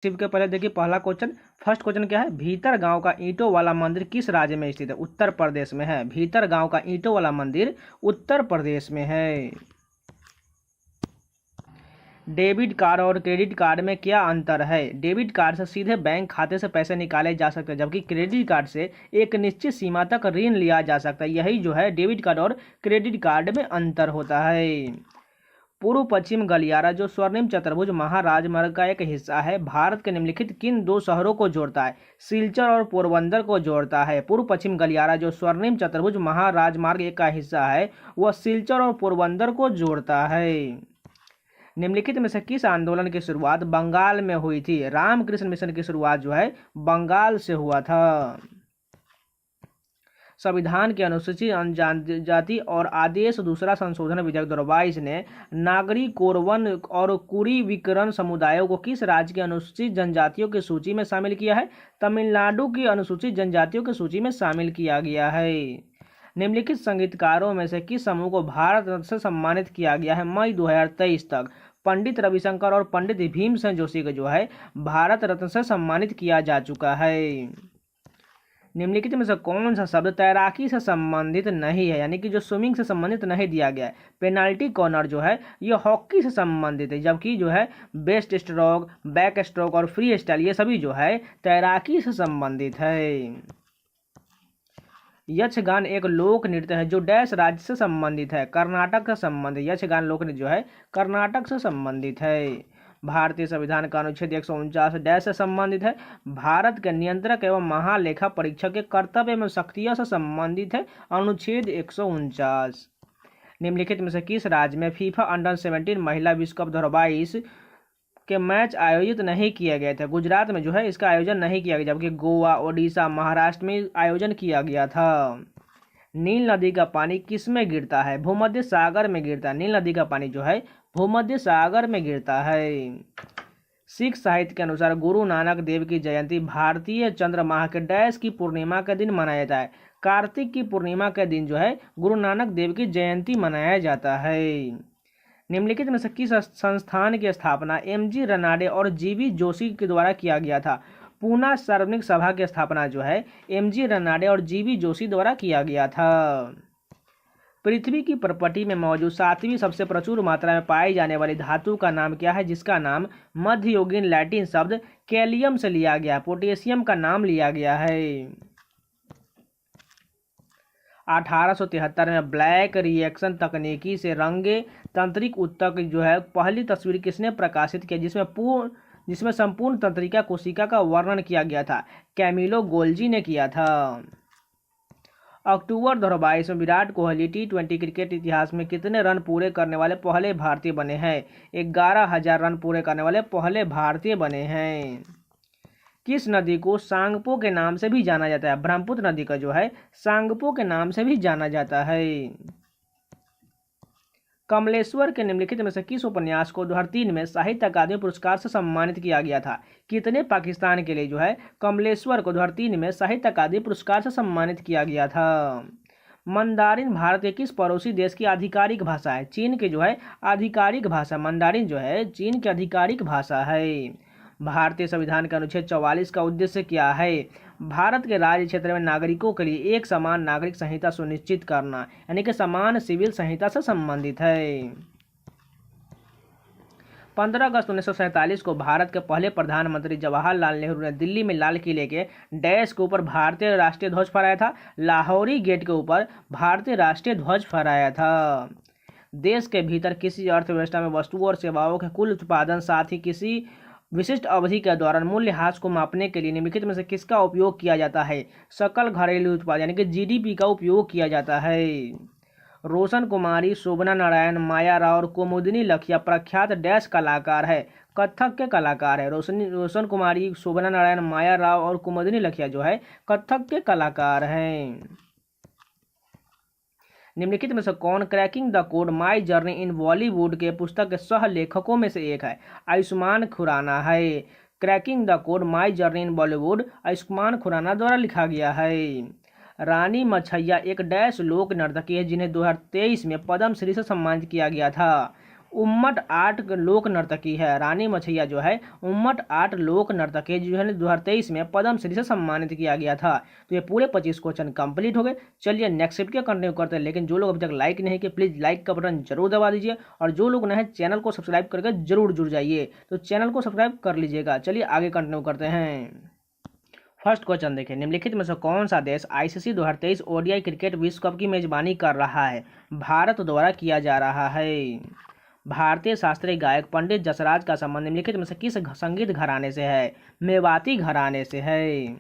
शिव के पहले देखिए पहला क्वेश्चन, फर्स्ट क्वेश्चन क्या है, भीतर गांव का ईंटों वाला मंदिर किस राज्य में स्थित है? उत्तर प्रदेश में है। भीतर गांव का ईंटों वाला मंदिर उत्तर प्रदेश में है। डेबिट कार्ड और क्रेडिट कार्ड में क्या अंतर है? डेबिट कार्ड से सीधे बैंक खाते से पैसे निकाले जा सकते हैं, जबकि क्रेडिट कार्ड से एक निश्चित सीमा तक ऋण लिया जा सकता है। यही जो है डेबिट कार्ड और क्रेडिट कार्ड में अंतर होता है। पूर्व पश्चिम गलियारा जो स्वर्णिम चतुर्भुज महाराजमार्ग का एक हिस्सा है, भारत के निम्नलिखित किन दो शहरों को जोड़ता है? सिलचर और पोरबंदर को जोड़ता है। पूर्व पश्चिम गलियारा जो स्वर्णिम चतुर्भुज महाराजमार्ग का हिस्सा है, वह सिलचर और पोरबंदर को जोड़ता है। निम्नलिखित में से किस आंदोलन की शुरुआत बंगाल में हुई थी? रामकृष्ण मिशन की शुरुआत जो है बंगाल से हुआ था। संविधान के अनुसूचित जनजाति और आदेश दूसरा संशोधन विधेयक 2022 ने नागरी, कोरवन और कुरीविकरण समुदायों को किस राज्य की अनुसूचित जनजातियों की सूची में शामिल किया है? तमिलनाडु की अनुसूचित जनजातियों की सूची में शामिल किया गया है। निम्नलिखित संगीतकारों में से किस समूह को भारत रत्न से सम्मानित किया गया है मई 2023 तक? पंडित रविशंकर और पंडित भीमसेन जोशी को जो है भारत रत्न से सम्मानित किया जा चुका है। निम्नलिखित में से कौन सा शब्द तैराकी से संबंधित नहीं है, यानी कि जो स्विमिंग से संबंधित नहीं दिया गया है? पेनाल्टी कॉर्नर जो है ये हॉकी से संबंधित है, जबकि जो है बेस्ट स्ट्रोक, बैक स्ट्रोक और फ्री स्टाइल ये सभी जो है तैराकी से संबंधित है। यक्षगान एक लोक नृत्य है जो डैश राज्य से संबंधित है? कर्नाटक से संबंधित। यक्षगान लोक नृत्य जो है कर्नाटक से संबंधित है। भारतीय संविधान का अनुच्छेद 149 डैश से संबंधित है? भारत के नियंत्रक एवं महालेखा परीक्षक के कर्तव्य एवं शक्तियों से संबंधित है? अनुच्छेद 149। निम्नलिखित में से किस राज्य में फीफा अंडर 17 महिला विश्व कप 2022 के मैच आयोजित नहीं किए गए थे? गुजरात में जो है इसका आयोजन नहीं किया गया, जबकि गोवा, ओडिशा, महाराष्ट्र में आयोजन किया गया था। नील नदी का पानी किस में गिरता है? भूमध्य सागर में गिरता है। नील नदी का पानी जो है भूमध्य सागर में गिरता है। सिख साहित्य के अनुसार गुरु नानक देव की जयंती भारतीय चंद्र माह के डैश की पूर्णिमा के दिन मनाया जाता है? कार्तिक की पूर्णिमा के दिन जो है गुरु नानक देव की जयंती मनाया जाता है। निम्नलिखित में से किस संस्थान की स्थापना एमजी रनाडे और जीवी जोशी के द्वारा किया गया था? पूना सार्वजनिक सभा की स्थापना जो है एमजी रनाडे और जीवी जोशी द्वारा किया गया था। पृथ्वी की प्रपटी में मौजूद 7वीं सबसे प्रचुर मात्रा में पाई जाने वाली धातु का नाम क्या है, जिसका नाम मध्ययुगीन लैटिन शब्द कैलियम से लिया गया? पोटेशियम का नाम लिया गया है। 1873 में ब्लैक रिएक्शन तकनीकी से रंगे तंत्रिक ऊतक जो है पहली तस्वीर किसने प्रकाशित किया, जिसमें संपूर्ण तंत्रिका कोशिका का वर्णन किया गया था? कैमिलो गोल्जी ने किया था। अक्टूबर 2022 में विराट कोहली T20 क्रिकेट इतिहास में कितने रन पूरे करने वाले पहले भारतीय बने हैं? 11,000 रन पूरे करने वाले पहले भारतीय बने हैं। किस नदी को सांगपो के नाम से भी जाना जाता है? ब्रह्मपुत्र नदी का जो है सांगपो के नाम से भी जाना जाता है। कमलेश्वर के निम्नलिखित में से किस उपन्यास को 2003 में साहित्य अकादमी पुरस्कार से सम्मानित किया गया था? कितने पाकिस्तान के लिए जो है कमलेश्वर को 2003 में साहित्य अकादमी पुरस्कार से सम्मानित किया गया था। मंदारिन भारत के किस पड़ोसी देश की आधिकारिक भाषा है? चीन के जो है आधिकारिक भाषा मंदारिन जो है चीन की आधिकारिक भाषा है। भारतीय संविधान का अनुच्छेद 44 का उद्देश्य क्या है? भारत के राज्य क्षेत्र में नागरिकों के लिए एक समान नागरिक संहिता सुनिश्चित करना, यानी कि समान सिविल संहिता से संबंधित है। 15 अगस्त 1947 को भारत के पहले प्रधानमंत्री जवाहरलाल नेहरू ने दिल्ली में लाल किले के डैश के ऊपर भारतीय राष्ट्रीय ध्वज फहराया था? लाहौरी गेट के ऊपर भारतीय राष्ट्रीय ध्वज फहराया था। देश के भीतर किसी अर्थव्यवस्था में वस्तुओं और सेवाओं के कुल उत्पादन साथ ही किसी विशिष्ट अवधि के दौरान मूल्यह्रास को मापने के लिए निम्नलिखित में से किसका उपयोग किया जाता है? सकल घरेलू उत्पाद यानी कि जीडीपी का उपयोग किया जाता है। रोशन कुमारी, शोभना नारायण, माया राव और कुमुदिनी लखिया प्रख्यात डैश कलाकार है? कथक के कलाकार है। रोशन कुमारी, शोभना नारायण, माया राव और कुमुदिनी लखिया जो है कथक के कलाकार हैं। निम्नलिखित में से कौन cracking the code my journey in Bollywood के पुस्तक के सह लेखकों में से एक है? आयुष्मान खुराना है। Cracking the code my journey in Bollywood Ayushmann Khurrana द्वारा लिखा गया है। रानी मछैया एक डैश लोक नर्तकी है जिन्हें 2023 में पद्म श्री से सम्मानित किया गया था? उम्मट 8 लोक नर्तकी है। रानी मछैया जो है उम्मट 8 लोक नर्तकी जो है 2023 में पद्मश्री से सम्मानित किया गया था। तो ये पूरे 25 क्वेश्चन कंप्लीट हो गए। चलिए नेक्स्ट शिफ्ट के कंटिन्यू करते हैं, लेकिन जो लोग अभी तक लाइक नहीं किए प्लीज़ लाइक का बटन जरूर दबा दीजिए, और जो लोग नए हैं चैनल को सब्सक्राइब करके जरूर जुड़ जाइए। तो चैनल को सब्सक्राइब कर लीजिएगा। चलिए आगे कंटिन्यू करते हैं। फर्स्ट क्वेश्चन देखिए, निम्नलिखित में से कौन सा देश आईसीसी 2023 ओडीआई क्रिकेट विश्व कप की मेजबानी कर रहा है? भारत द्वारा किया जा रहा है। भारतीय शास्त्रीय गायक पंडित जसराज का संबंध निम्नलिखित में से किस संगीत घराने से है? मेवाती घराने से है।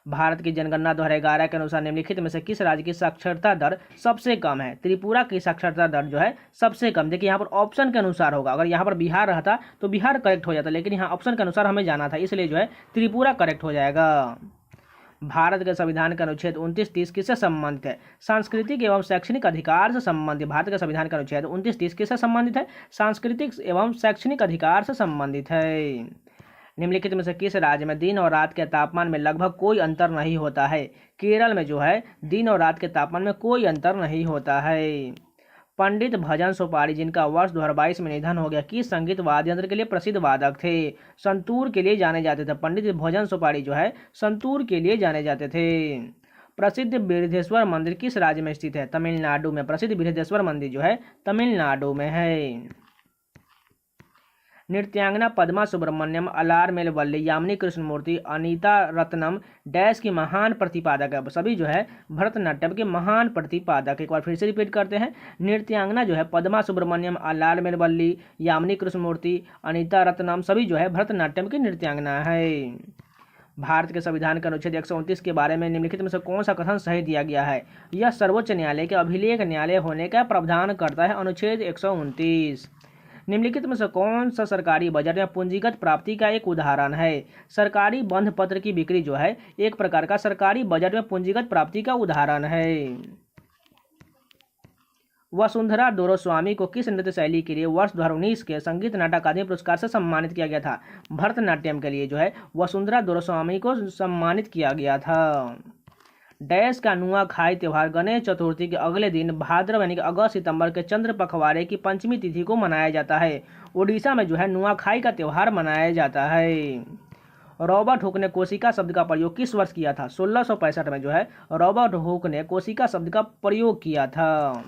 भारत की जनगणना 2011 के अनुसार निम्नलिखित में से किस राज्य की साक्षरता दर सबसे कम है? त्रिपुरा की साक्षरता दर जो है सबसे कम। देखिए यहाँ पर ऑप्शन के अनुसार होगा, अगर यहाँ पर बिहार रहता तो बिहार करेक्ट हो जाता, लेकिन यहाँ ऑप्शन के अनुसार हमें जाना था, इसलिए जो है त्रिपुरा करेक्ट हो जाएगा। भारत के संविधान का अनुच्छेद 29-30 किससे संबंधित है? सांस्कृतिक एवं शैक्षणिक अधिकार से संबंधित। भारत के संविधान का अनुच्छेद 29-30 किससे संबंधित है? सांस्कृतिक एवं शैक्षणिक अधिकार से संबंधित है। निम्नलिखित में से किस राज्य में दिन और रात के तापमान में लगभग कोई अंतर नहीं होता है? केरल में जो है दिन और रात के तापमान में कोई अंतर नहीं होता है। पंडित भजन सोपारी जिनका वर्ष 2022 में निधन हो गया, किस संगीत वाद्य यंत्र के लिए प्रसिद्ध वादक थे? संतूर के लिए जाने जाते थे। पंडित भजन सोपारी जो है संतूर के लिए जाने जाते थे। प्रसिद्ध बृहदेश्वर मंदिर किस राज्य में स्थित है? तमिलनाडु में। प्रसिद्ध बृहदेश्वर मंदिर जो है तमिलनाडु में है। नृत्यांगना पद्मा सुब्रमण्यम, अलार मेलवल्ली, यामिनी कृष्णमूर्ति, अनीता रत्नम डैश की महान प्रतिपादक है। सभी जो है भरतनाट्यम के महान प्रतिपादक। एक बार फिर से रिपीट करते हैं। नृत्यांगना जो है पद्मा सुब्रमण्यम, अलार मेलवल्ली, यामिनी कृष्णमूर्ति, अनीता रत्नम सभी जो है भरतनाट्यम की नृत्यांगना है। भारत के संविधान के अनुच्छेद 129 के बारे में निम्नलिखित में से कौन सा कथन सही दिया गया है? यह सर्वोच्च न्यायालय के अभिलेख न्यायालय होने का प्रावधान करता है। अनुच्छेद 129। निम्नलिखित में से कौन सा सरकारी बजट में पूंजीगत प्राप्ति का एक उदाहरण है? सरकारी बंध पत्र की बिक्री जो है एक प्रकार का सरकारी बजट में पूंजीगत प्राप्ति का उदाहरण है। वसुंधरा दोरोस्वामी को किस नृत्य शैली के लिए वर्ष 2019 के संगीत नाटक अकादमी पुरस्कार से सम्मानित किया गया था? भरतनाट्यम के लिए जो है वसुंधरा दोरोस्वामी को सम्मानित किया गया था। डैश का नुआखाई त्यौहार गणेश चतुर्थी के अगले दिन भाद्रव यानी कि अगस्त सितंबर के चंद्र पखवाड़े की पंचमी तिथि को मनाया जाता है। उड़ीसा में जो है नुआखाई का त्यौहार मनाया जाता है। रॉबर्ट हुक ने कोशिका शब्द का प्रयोग किस वर्ष किया था? 1665 में जो है रॉबर्ट हुक ने कोशिका शब्द का प्रयोग किया था।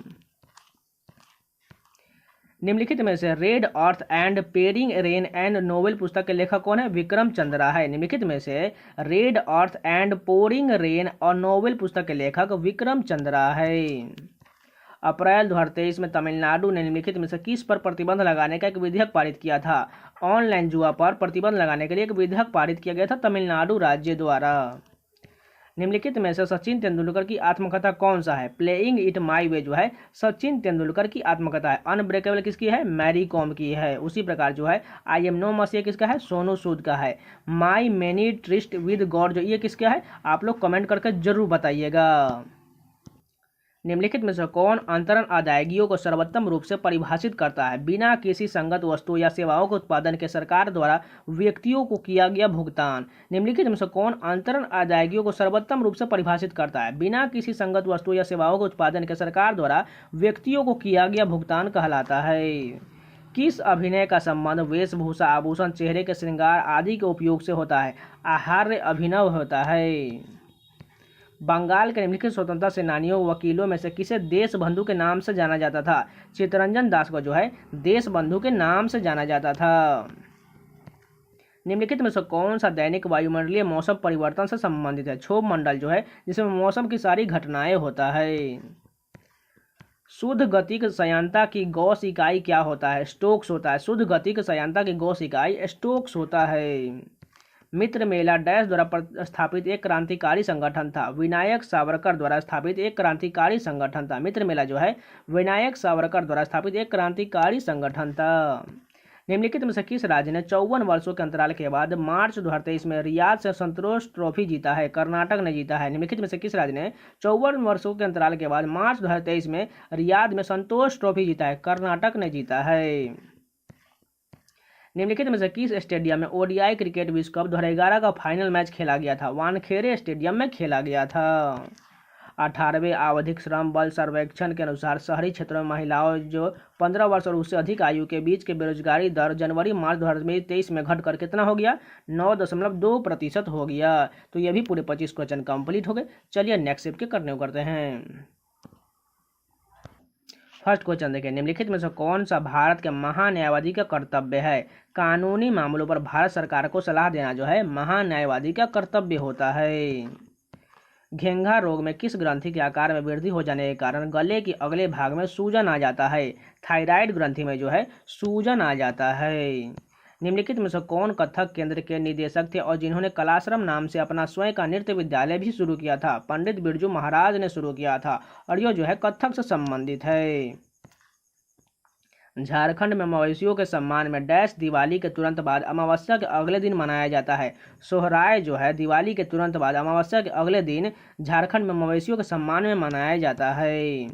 निम्नलिखित में से red earth and pairing rain and novel पुस्तक के लेखक कौन है? विक्रम चंद्रा है। निम्नलिखित में से red earth and pouring rain और नोवेल पुस्तक के लेखक विक्रम चंद्रा है। अप्रैल 2023 में तमिलनाडु ने निम्नलिखित में से किस पर प्रतिबंध लगाने का एक विधेयक पारित किया था? ऑनलाइन जुआ पर प्रतिबंध लगाने के लिए एक विधेयक पारित किया गया था तमिलनाडु राज्य द्वारा। निम्नलिखित में से सचिन तेंदुलकर की आत्मकथा कौन सा है? प्लेइंग इट माई वे जो है सचिन तेंदुलकर की आत्मकथा है। अनब्रेकेबल किसकी है? मैरी कॉम की है। उसी प्रकार जो है आई एम नो मसीह किसका है? सोनू सूद का है। माई मेनी ट्रिस्ट विद गॉड जो ये किसका है? आप लोग कमेंट करके जरूर बताइएगा। निम्नलिखित में से कौन अंतरण अदायगियों को सर्वोत्तम रूप से परिभाषित करता है? बिना किसी संगत वस्तु या सेवाओं के उत्पादन के सरकार द्वारा व्यक्तियों को किया गया भुगतान। निम्नलिखित में से कौन अंतरण अदायगियों को सर्वोत्तम रूप से परिभाषित करता है? बिना किसी संगत वस्तु या सेवाओं के उत्पादन के सरकार द्वारा व्यक्तियों को किया गया भुगतान कहलाता है। किस अभिनय का संबंध वेशभूषा, आभूषण, चेहरे के श्रृंगार आदि के उपयोग से होता है? आहार्य अभिनव होता है। बंगाल के निम्नलिखित स्वतंत्रता सेनानियों वकीलों में से किसे देश बंधु के नाम से जाना जाता था? चित्तरंजन दास को जो है देश बंधु के नाम से जाना जाता था। निम्नलिखित में से कौन सा दैनिक वायुमंडलीय मौसम परिवर्तन से संबंधित है? क्षोभ मंडल जो है जिसमें मौसम की सारी घटनाएं होता है। शुद्ध गतिक संयंत्रता की गॉस इकाई क्या होता है? स्टोक्स होता है। शुद्ध गतिक संयंत्रता की गॉस इकाई स्टोक्स होता है। मित्र मेला डैश द्वारा स्थापित एक क्रांतिकारी संगठन था? विनायक सावरकर द्वारा स्थापित एक क्रांतिकारी संगठन था। मित्र मेला जो है विनायक सावरकर द्वारा स्थापित एक क्रांतिकारी संगठन था। निम्नलिखित में से किस राज्य ने 54 वर्षों के अंतराल के बाद मार्च 2023 में रियाद से संतोष ट्रॉफी जीता है? कर्नाटक ने जीता है। निम्नलिखित में से किस राज्य ने 54 वर्षों के अंतराल के बाद मार्च 2023 में रियाद में संतोष ट्रॉफी जीता है? कर्नाटक ने जीता है। निम्नलिखित में से किस स्टेडियम में ओडीआई क्रिकेट विश्व कप 2011 का फाइनल मैच खेला गया था? वानखेड़े स्टेडियम में खेला गया था। 18वें आवधिक श्रम बल सर्वेक्षण के अनुसार शहरी क्षेत्रों में महिलाओं जो 15 वर्ष और उससे अधिक आयु के बीच के बेरोजगारी दर जनवरी मार्च 2023 में घटकर कितना हो गया? 9.2% हो गया। तो ये भी पूरे 25 क्वेश्चन कंप्लीट हो गए। चलिए नेक्स्ट शिफ्ट के करने को करते हैं। फर्स्ट क्वेश्चन देखिए, निम्नलिखित में से कौन सा भारत के महान्यायवादी का कर्तव्य है? कानूनी मामलों पर भारत सरकार को सलाह देना जो है महान्यायवादी का कर्तव्य होता है। घेंघा रोग में किस ग्रंथि के आकार में वृद्धि हो जाने के कारण गले के अगले भाग में सूजन आ जाता है? थायराइड ग्रंथि में जो है सूजन आ जाता है। निम्नलिखित में से कौन कथक केंद्र के निदेशक थे और जिन्होंने कलाश्रम नाम से अपना स्वयं का नृत्य विद्यालय भी शुरू किया था? पंडित बिरजू महाराज ने शुरू किया था और यह जो है कथक से संबंधित है। झारखंड में मवेशियों के सम्मान में डैश दिवाली के तुरंत बाद अमावस्या के अगले दिन मनाया जाता है। सोहराय जो है दिवाली के तुरंत बाद अमावस्या के अगले दिन झारखंड में मवेशियों के सम्मान में मनाया जाता है।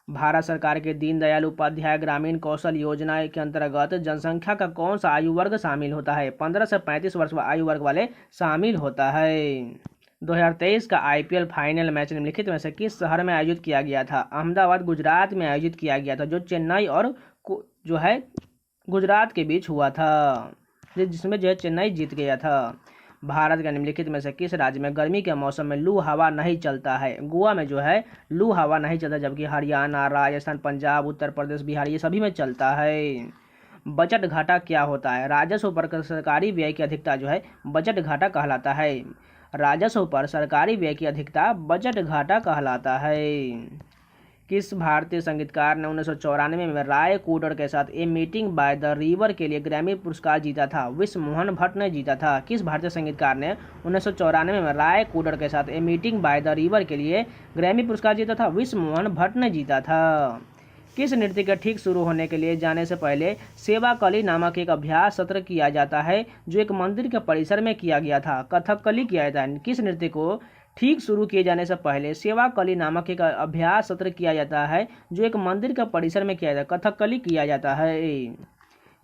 भारत सरकार के दीनदयाल उपाध्याय ग्रामीण कौशल योजना के अंतर्गत जनसंख्या का कौन सा आयु वर्ग शामिल होता है? 15 से 35 वर्ष आयु वर्ग वाले शामिल होता है। 2023 का IPL फाइनल मैच निम्नलिखित में से किस शहर में आयोजित किया गया था? अहमदाबाद गुजरात में आयोजित किया गया था, जो चेन्नई और जो है गुजरात के बीच हुआ था, जिसमें जो है चेन्नई जीत गया था। भारत के निम्नलिखित में से किस राज्य में गर्मी के मौसम में लू हवा नहीं चलता है? गोवा में जो है लू हवा नहीं चलता, जबकि हरियाणा, राजस्थान, पंजाब, उत्तर प्रदेश, बिहार ये सभी में चलता है। बजट घाटा क्या होता है? राजस्व पर सरकारी व्यय की अधिकता जो है बजट घाटा कहलाता है। राजस्व पर सरकारी व्यय की अधिकता बजट घाटा कहलाता है। किस भारतीय संगीतकार ने 1994 में राय कूडर के साथ a meeting by the river के लिए ग्रैमी पुरस्कार जीता था? विश्व मोहन भट्ट ने जीता था। किस भारतीय संगीतकार ने 1994 में राय कूडर के साथ a meeting by the river के लिए ग्रैमी पुरस्कार जीता था? विश्व मोहन भट्ट ने जीता था। किस नृत्य के ठीक शुरू होने के लिए जाने से पहले सेवा कली नामक एक अभ्यास सत्र किया जाता है, जो एक मंदिर के परिसर में किया गया था? कथकली किया जाता है। किस नृत्य को ठीक शुरू किए जाने से पहले सेवा कली नामक एक अभ्यास सत्र किया जाता है, जो एक मंदिर के परिसर में किया जाता है? कथकली किया जाता है।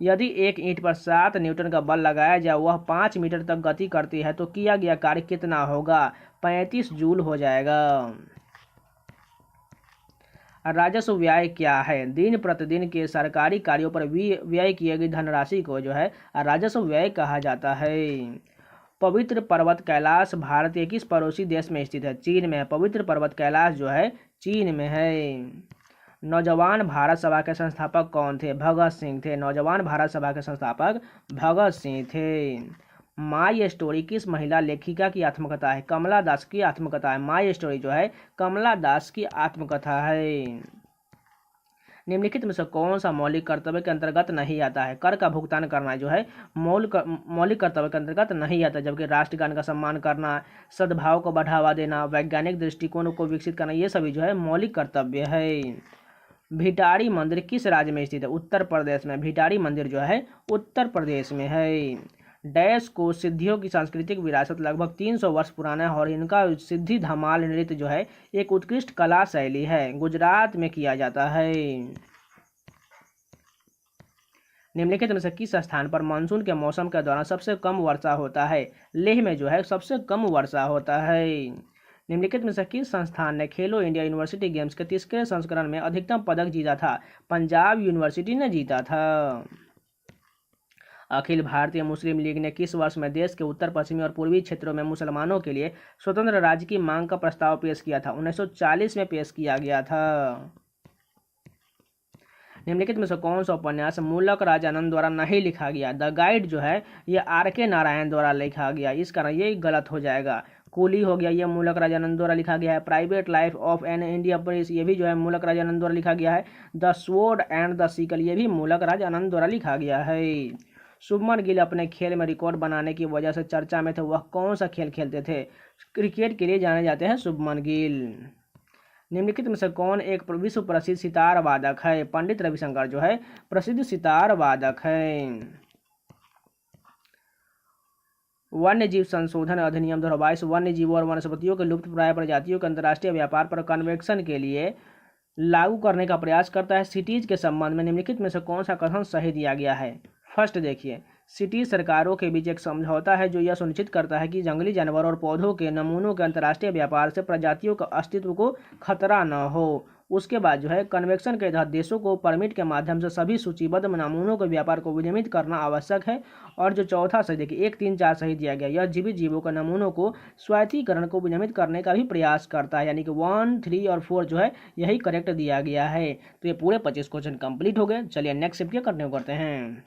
यदि एक ईंट पर 7 न्यूटन का बल लगाया जाए, वह 5 मीटर तक गति करती है, तो किया गया कार्य कितना होगा? 35 जूल हो जाएगा। राजस्व व्यय क्या है? दिन प्रतिदिन के सरकारी कार्यों पर व्यय किए गई धनराशि को जो है राजस्व व्यय कहा जाता है। पवित्र पर्वत कैलाश भारत के किस पड़ोसी देश में स्थित है? चीन में है। पवित्र पर्वत कैलाश जो है चीन में है। नौजवान भारत सभा के संस्थापक कौन थे? भगत सिंह थे। नौजवान भारत सभा के संस्थापक भगत सिंह थे। माई स्टोरी किस महिला लेखिका की आत्मकथा है? कमला दास की आत्मकथा है। माई स्टोरी जो है कमला दास की आत्मकथा है। निम्नलिखित में से कौन सा मौलिक कर्तव्य के अंतर्गत नहीं आता है? कर का भुगतान करना जो है मौलिक कर्तव्य के अंतर्गत नहीं आता, जबकि राष्ट्रगान का सम्मान करना, सद्भाव को बढ़ावा देना, वैज्ञानिक दृष्टिकोण को विकसित करना, ये सभी जो है मौलिक कर्तव्य है। भिटारी मंदिर किस राज्य में स्थित है? उत्तर प्रदेश में। भिटारी मंदिर जो है उत्तर प्रदेश में है। डैश को सिद्धियों की सांस्कृतिक विरासत लगभग 300 वर्ष पुराना है और इनका सिद्धि धमाल नृत्य जो है एक उत्कृष्ट कला शैली है। गुजरात में किया जाता है। निम्नलिखित में से किस स्थान पर मानसून के मौसम के दौरान सबसे कम वर्षा होता है? लेह में जो है सबसे कम वर्षा होता है। निम्नलिखित में से किस संस्थान ने खेलो इंडिया यूनिवर्सिटी गेम्स के 30वें संस्करण में अधिकतम पदक जीता था? पंजाब यूनिवर्सिटी ने जीता था। अखिल भारतीय मुस्लिम लीग ने किस वर्ष में देश के उत्तर पश्चिमी और पूर्वी क्षेत्रों में मुसलमानों के लिए स्वतंत्र राज्य की मांग का प्रस्ताव पेश किया था? 1940 में पेश किया गया था। निम्नलिखित में से कौन सा उपन्यास मूलक राजानंद द्वारा नहीं लिखा गया? द गाइड जो है ये R.K. नारायण द्वारा लिखा गया, इस कारण ये गलत हो जाएगा। कूली हो गया, ये मूलक राजानंद द्वारा लिखा गया है। Private life of an Indian police ये भी जो है मूलक राजानंद द्वारा लिखा गया है। The sword and the sickle ये भी मूलक राजानंद द्वारा लिखा गया है। शुभमन गिल अपने खेल में रिकॉर्ड बनाने की वजह से चर्चा में थे, वह कौन सा खेल खेलते थे? क्रिकेट के लिए जाने जाते हैं शुभमन गिल। निम्नलिखित में से कौन एक विश्व प्रसिद्ध सितार वादक है? पंडित रविशंकर जो है प्रसिद्ध सितार वादक है। वन्य जीव संशोधन अधिनियम 2022 वन्य जीवों और वनस्पतियों के लुप्त प्राय प्रजातियों के अंतर्राष्ट्रीय व्यापार पर कन्वेंशन के लिए लागू करने का प्रयास करता है। सिटीज के संबंध में निम्नलिखित में से कौन सा कथन सही दिया गया है? फर्स्ट देखिए, सिटी सरकारों के बीच एक समझौता है जो यह सुनिश्चित करता है कि जंगली जानवर और पौधों के नमूनों के अंतर्राष्ट्रीय व्यापार से प्रजातियों का अस्तित्व को खतरा न हो। उसके बाद जो है कन्वेंशन के तहत देशों को परमिट के माध्यम से सभी सूचीबद्ध नमूनों के व्यापार को विनियमित करना आवश्यक है। और जो चौथा सही देखिए 1, 3, 4 सही दिया गया, यह जीवित जीवों के नमूनों को स्वायत्तीकरण को विनियमित करने का भी प्रयास करता है, यानी कि 1, 3 और 4 जो है यही करेक्ट दिया गया है। तो ये पूरे 25 क्वेश्चन कंप्लीट हो गए। चलिए नेक्स्ट शिफ्ट कंटिन्यू करते हैं।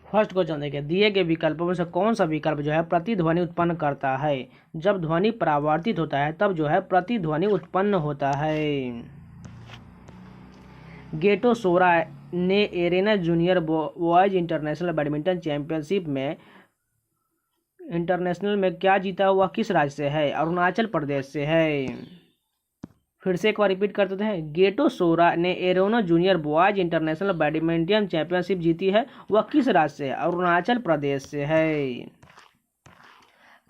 फर्स्ट क्वेश्चन देखिए, दिए गए विकल्पों में से कौन सा विकल्प जो है प्रतिध्वनि उत्पन्न करता है। जब ध्वनि परावर्तित होता है तब जो है प्रतिध्वनि उत्पन्न होता है। गेटो सोरा ने एरेना जूनियर बॉयज इंटरनेशनल में क्या जीता, हुआ किस राज्य से है। अरुणाचल प्रदेश से है। फिर से एक बार रिपीट कर देते हैं, गेटो सोरा ने एरोना junior boys international badminton championship जीती है, वह किस राज्य से है। अरुणाचल प्रदेश से है।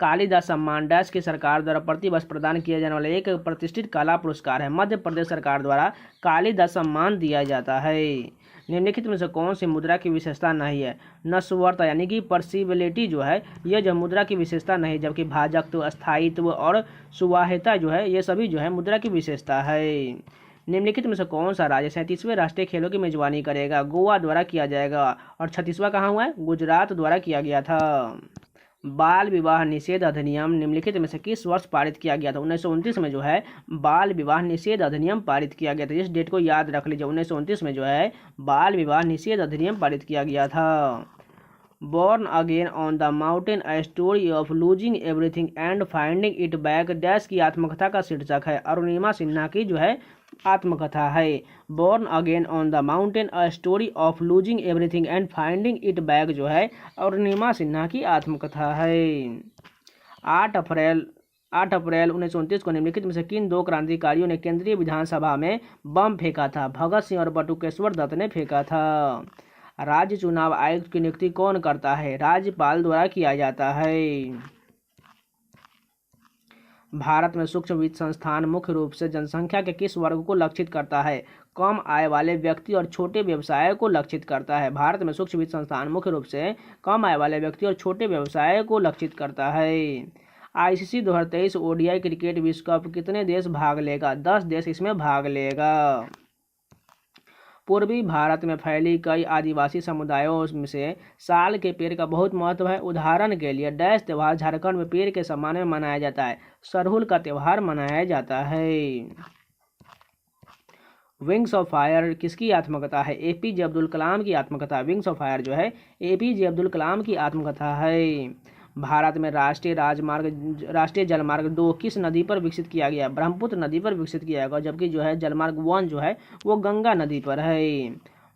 कालिदास सम्मान डैश की सरकार द्वारा प्रतिवर्ष प्रदान किया जाने वाला एक प्रतिष्ठित कला पुरस्कार है। मध्य प्रदेश सरकार द्वारा कालिदास सम्मान दिया जाता है। निम्नलिखित में से कौन सी मुद्रा की विशेषता नहीं है। नस्वर्ता यानी कि पर्सिबिलिटी जो है यह जो मुद्रा की विशेषता नहीं, जबकि भाजकत्व, स्थायित्व और सुवाह्यता जो है ये सभी जो है मुद्रा की विशेषता है। निम्नलिखित में से कौन सा राज्य 37वें राष्ट्रीय खेलों की मेजबानी करेगा। गोवा द्वारा किया जाएगा। और 36वां कहाँ हुआ है, गुजरात द्वारा किया गया था। बाल विवाह निषेध अधिनियम निम्नलिखित में से किस वर्ष पारित किया गया था। 1929 में जो है बाल विवाह निषेध अधिनियम पारित किया गया था। इस डेट को याद रख लीजिए, 1929 में जो है बाल विवाह निषेध अधिनियम पारित किया गया था। Born again on the mountain a story of losing everything and finding it back dash की आत्मकथा का शीर्षक है। अरुणिमा सिन्हा की जो है आत्मकथा है। Born again on the mountain a story of losing everything and finding it back जो है अरुणिमा सिन्हा की आत्मकथा है। 8 अप्रैल 1929 को निम्नलिखित में से किन दो क्रांतिकारियों ने केंद्रीय विधानसभा में बम फेंका था। भगत सिंह और बटुकेश्वर दत्त ने फेंका था। राज्य चुनाव आयुक्त की नियुक्ति कौन करता है। राज्यपाल द्वारा किया जाता है। भारत में सूक्ष्म वित्त संस्थान मुख्य रूप से जनसंख्या के किस वर्ग को लक्षित करता है। कम आय वाले व्यक्ति और छोटे व्यवसाय को लक्षित करता है। भारत में सूक्ष्म वित्त संस्थान मुख्य रूप से कम आय वाले व्यक्ति और छोटे व्यवसाय को लक्षित करता है। आईसीसी 2023 ओडीआई क्रिकेट विश्व कप कितने देश भाग लेगा। 10 देश इसमें भाग लेगा। पूर्वी भारत में फैली कई आदिवासी समुदायों में से साल के पेड़ का बहुत महत्व है। उदाहरण के लिए डैश त्योहार झारखंड में पेड़ के सम्मान में मनाया जाता है। सरहुल का त्योहार मनाया जाता है। विंग्स ऑफ फायर किसकी आत्मकथा है। एपीजे अब्दुल कलाम की आत्मकथा। विंग्स ऑफ फायर जो है एपीजे अब्दुल कलाम की आत्मकथा है। भारत में राष्ट्रीय जलमार्ग 2 किस नदी पर विकसित किया गया। ब्रह्मपुत्र नदी पर विकसित किया गया, जबकि जो है जलमार्ग 1 जो है वो गंगा नदी पर है।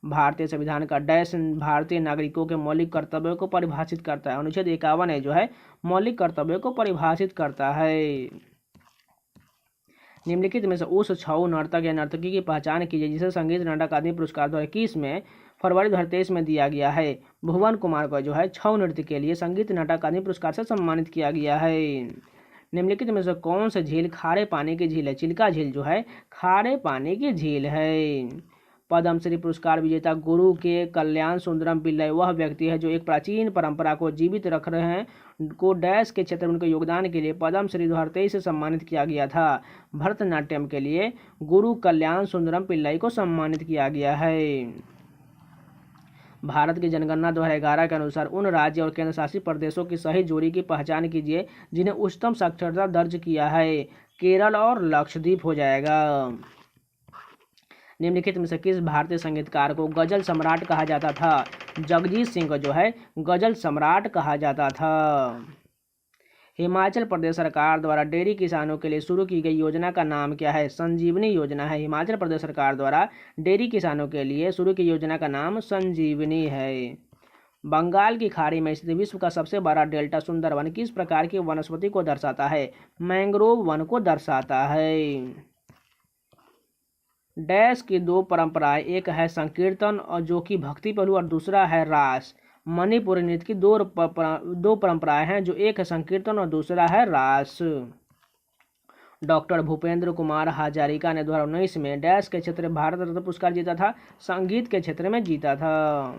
भारतीय संविधान का डैश भारतीय नागरिकों के मौलिक कर्तव्यों को परिभाषित करता है। अनुच्छेद 51 है जो है मौलिक कर्तव्यों को परिभाषित करता है। निम्नलिखित में से उस छऊ नर्तक या नर्तकी की पहचान कीजिए जिसे संगीत नाटक अकादमी पुरस्कार 2021 में फरवरी 2023 में दिया गया है। भुवन कुमार को जो है छऊ नृत्य के लिए संगीत नाटक अकादमी पुरस्कार से सम्मानित किया गया है। निम्नलिखित में से कौन सा झील खारे पानी की झील है। चिल्का झील जो है खारे पानी की झील है। पद्मश्री पुरस्कार विजेता गुरु के कल्याण सुंदरम पिल्लई वह व्यक्ति है जो एक प्राचीन परंपरा को जीवित रख रहे हैं को डैश के क्षेत्र में उनके योगदान के लिए पद्मश्री 2023 से सम्मानित किया गया था। भरतनाट्यम के लिए गुरु कल्याण सुंदरम पिल्लई को सम्मानित किया गया है। भारत की जनगणना 2011 के अनुसार उन राज्य और केंद्र शासित प्रदेशों की सही जोड़ी की पहचान कीजिए जिन्हें उच्चतम साक्षरता दर्ज किया है। केरल और लक्षद्वीप हो जाएगा। निम्नलिखित में से किस भारतीय संगीतकार को गजल सम्राट कहा जाता था। जगजीत सिंह को जो है गजल सम्राट कहा जाता था। हिमाचल प्रदेश सरकार द्वारा डेयरी किसानों के लिए शुरू की गई योजना का नाम क्या है। संजीवनी योजना है। हिमाचल प्रदेश सरकार द्वारा डेयरी किसानों के लिए शुरू की योजना का नाम संजीवनी है। बंगाल की खाड़ी में स्थित विश्व का सबसे बड़ा डेल्टा सुंदरवन किस प्रकार की वनस्पति को दर्शाता है। मैंग्रोव वन को दर्शाता है। डैश की 2 परंपराएं, एक है संकीर्तन और जो कि भक्ति पहलू और दूसरा है रास। मणिपुरी नृत्य की 2 परंपराएं हैं जो एक है संकीर्तन और दूसरा है रास। डॉक्टर भूपेंद्र कुमार हजारिका ने 2019 में डैश के क्षेत्र में भारत रत्न पुरस्कार जीता था, संगीत के क्षेत्र में जीता था।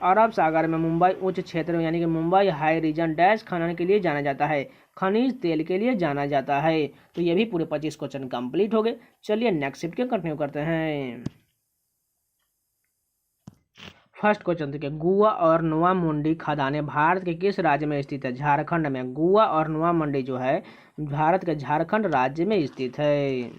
अरब सागर में मुंबई उच्च क्षेत्र में यानी कि मुंबई हाई रीजन डैश खनन के लिए जाना जाता है, खनिज तेल के लिए जाना जाता है। तो ये भी पूरे 25 क्वेश्चन कंप्लीट हो गए। चलिए नेक्स्ट शिफ्ट के कंटिन्यू करते हैं। फर्स्ट क्वेश्चन देखिए, गुआ और नुआ मुंडी खदानें भारत के किस राज्य में स्थित है? झारखंड में। गुआ और नुआ मुंडी जो है भारत के झारखंड राज्य में स्थित है।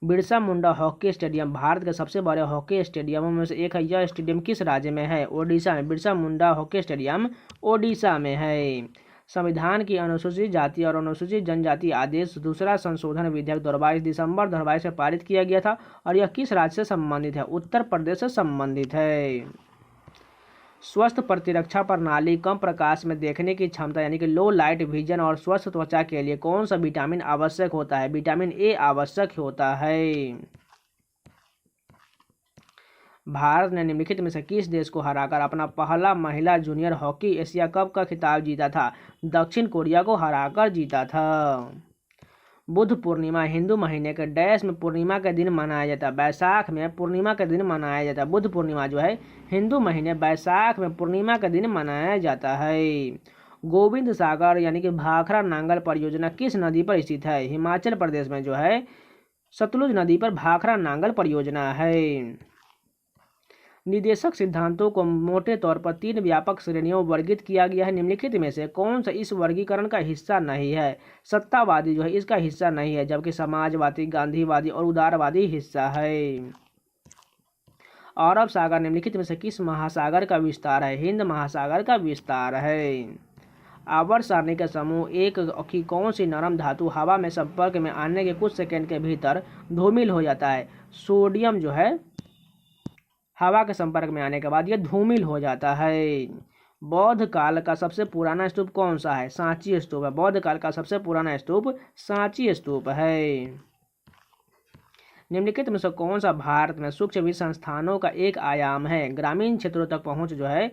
बिरसा मुंडा हॉकी स्टेडियम भारत के सबसे बड़े हॉकी स्टेडियमों में से एक है। यह स्टेडियम किस राज्य में है? ओडिशा में। बिरसा मुंडा हॉकी स्टेडियम ओडिशा में है। संविधान की अनुसूचित जाति और अनुसूचित जनजाति आदेश दूसरा संशोधन विधेयक 2022 दिसंबर 2022 में पारित किया गया था और यह किस राज्य से संबंधित है? उत्तर प्रदेश से संबंधित है। स्वस्थ प्रतिरक्षा प्रणाली कम प्रकाश में देखने की क्षमता यानी कि लो लाइट विजन और स्वस्थ त्वचा के लिए कौन सा विटामिन आवश्यक होता है? विटामिन ए आवश्यक होता है। भारत ने निम्नलिखित में से किस देश को हराकर अपना पहला महिला जूनियर हॉकी एशिया कप का खिताब जीता था? दक्षिण कोरिया को हराकर जीता था। बुद्ध पूर्णिमा हिंदू महीने के डैश में पूर्णिमा के दिन मनाया जाता है? बैसाख में पूर्णिमा के दिन मनाया जाता है। बुद्ध पूर्णिमा जो है हिंदू महीने बैसाख में पूर्णिमा के दिन मनाया जाता है। गोविंद सागर यानी कि भाखड़ा नांगल परियोजना किस नदी पर स्थित है? हिमाचल प्रदेश में जो है सतलुज नदी पर भाखड़ा नांगल परियोजना है। निदेशक सिद्धांतों को मोटे तौर पर 3 व्यापक श्रेणियों में वर्गीकृत किया गया है। निम्नलिखित में से कौन सा इस वर्गीकरण का हिस्सा नहीं है? सत्तावादी जो है इसका हिस्सा नहीं है, जबकि समाजवादी, गांधीवादी और उदारवादी हिस्सा है। अरब सागर निम्नलिखित में से किस महासागर का विस्तार है? हिंद महासागर का विस्तार है। आवर्त सारणी का समूह एक की कौन सी नरम धातु हवा में संपर्क में आने के कुछ सेकंड के भीतर धूमिल हो जाता है? सोडियम जो है हवा के संपर्क में आने के बाद यह धूमिल हो जाता है। बौद्ध काल का सबसे पुराना स्तूप कौन सा है? सांची स्तूप है। बौद्ध काल का सबसे पुराना स्तूप सांची स्तूप है। निम्नलिखित में से कौन सा भारत में सूक्ष्म वित्त संस्थानों का एक आयाम है? ग्रामीण क्षेत्रों तक पहुंच जो है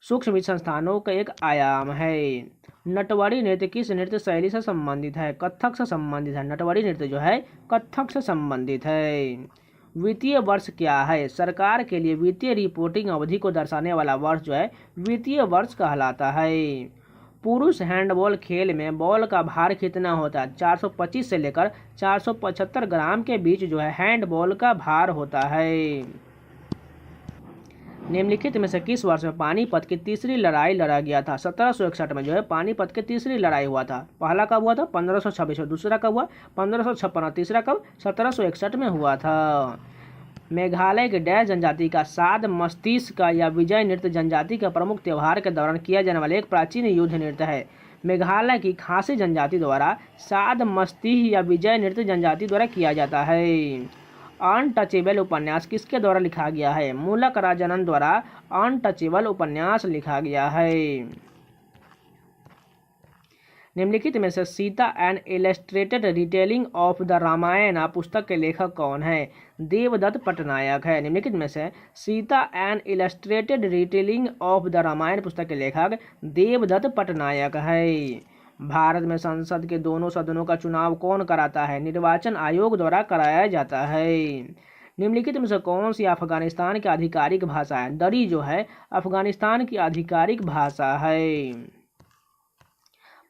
सूक्ष्म वित्त संस्थानों का एक आयाम है। नटवरी नृत्य किस नृत्य शैली से संबंधित है? कथक से संबंधित है। नटवरी नृत्य जो है कथक से संबंधित है। वित्तीय वर्ष क्या है? सरकार के लिए वित्तीय रिपोर्टिंग अवधि को दर्शाने वाला वर्ष जो है वित्तीय वर्ष कहलाता है। पुरुष हैंडबॉल खेल में बॉल का भार कितना होता है? 425 से लेकर 475 ग्राम के बीच जो है हैंडबॉल का भार होता है। निम्नलिखित में से किस वर्ष में पानीपत की तीसरी लड़ाई लड़ा गया था? 1761 में जो है पानीपत की तीसरी लड़ाई हुआ था। पहला कब हुआ था? 1526 में। दूसरा कब हुआ? 1556 और तीसरा कब? 1761 में हुआ था। मेघालय के डैश जनजाति का साध मस्तिष्क या विजय नृत्य जनजाति का प्रमुख त्योहार के दौरान किया जाने वाला एक प्राचीन युद्ध नृत्य है। मेघालय की खासी जनजाति द्वारा साध मस्तिष्क या विजय नृत्य जनजाति द्वारा किया जाता है। अनटचेबल उपन्यास किसके द्वारा लिखा गया है? मूलक राजानंद द्वारा अनटचेबल उपन्यास लिखा गया है। निम्नलिखित में से Sita an illustrated retelling of the Ramayana पुस्तक के लेखक कौन है? देवदत्त पटनायक है। निम्नलिखित में से Sita an illustrated retelling of the Ramayana पुस्तक के लेखक देवदत्त पटनायक है। भारत में संसद के दोनों सदनों का चुनाव कौन कराता है? निर्वाचन आयोग द्वारा कराया जाता है। निम्नलिखित में से कौन सी अफगानिस्तान की आधिकारिक भाषा है? दरी जो है अफगानिस्तान की आधिकारिक भाषा है।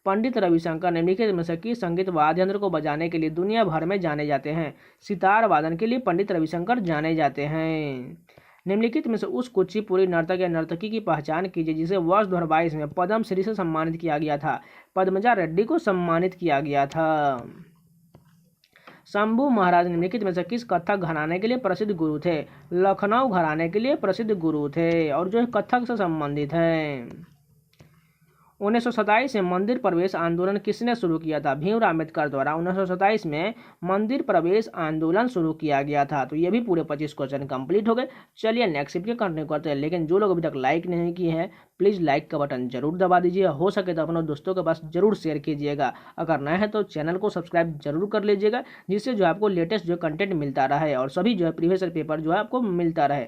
पंडित रविशंकर निम्नलिखित में से किस संगीत वाद्य यंत्र को बजाने के लिए दुनिया भर में जाने जाते हैं? सितार वादन के लिए पंडित रविशंकर जाने जाते हैं। निम्नलिखित में से उस कुचिपुड़ी नर्तक या नर्तकी की पहचान कीजिए जिसे वर्ष 2022 में पद्म श्री से सम्मानित किया गया था। पद्मजा रेड्डी को सम्मानित किया गया था। शंभू महाराज निम्नलिखित में से किस कथक घराने के लिए प्रसिद्ध गुरु थे? लखनऊ घराने के लिए प्रसिद्ध गुरु थे और जो कथक से संबंधित है। 1927 में मंदिर प्रवेश आंदोलन किसने शुरू किया था? भीमराव अम्बेडकर द्वारा 1927 में मंदिर प्रवेश आंदोलन शुरू किया गया था। तो ये भी पूरे 25 क्वेश्चन कंप्लीट हो गए। चलिए नेक्स्ट शिफ्ट के कंटिन्यू करते हैं। लेकिन जो लोग अभी तक लाइक नहीं किए हैं प्लीज़ लाइक का बटन जरूर दबा दीजिए। हो सके तो अपने दोस्तों के पास जरूर शेयर कीजिएगा। अगर नए हैं तो चैनल को सब्सक्राइब जरूर कर लीजिएगा, जिससे जो आपको लेटेस्ट जो कंटेंट मिलता रहे और सभी जो है प्रीवियस पेपर जो है आपको मिलता रहे।